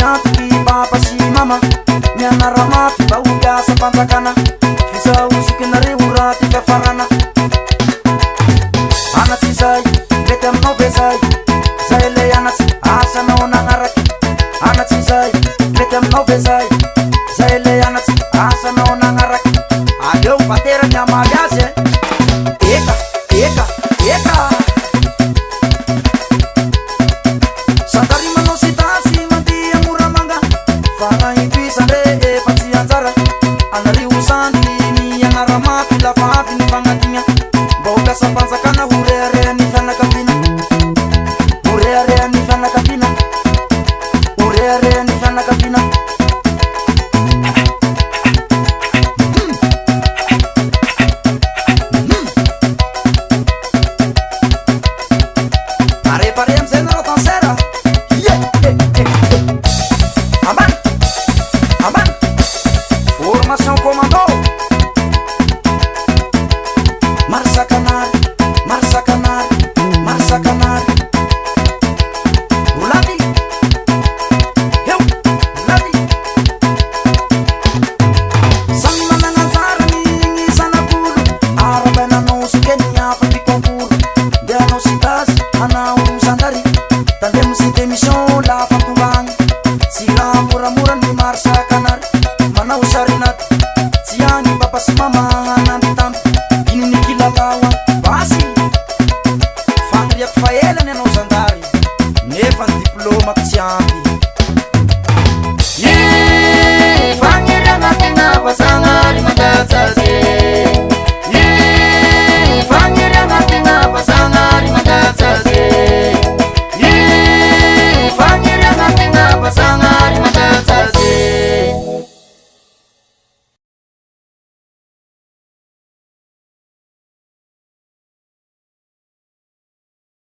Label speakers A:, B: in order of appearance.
A: antoky papa sy mama mianaramafy mba ho piasa mpanjakana fisahozokinareo raha ty fiafarana anatsy zay mety aminao ve zay zay le anatsy asanao nagnaraky anatsy zay mety aminao ve zay zay le anatsy asanao nagnaraky aleo vatera miamaly azy eka eka eka santarimanao sy tasy mandia moramanga fa ipisandre efa tsy anjara anario sandy mianaramafy lafa avy ny fagnadigna mba ho piasa mpanjakana ho reharehan'ny fianakaviana ho reharehan'ny fianakaviana ho reharehan'ny fianakaviana pare amizay nareo tansera ambany ambany formation commando marsakanary marsakanary marsakanary rolady eo rolady samy manananjara ny sanakolo arabainanao sokeny afaky concours de anao sy tasy anao sandary tandemo sy démission lafa tolagny tsy raha moramora ny marsakanary manao sarinaty tsy agny papa sy mama anambitamby ino ny kilalaoa basy fandriako fa elany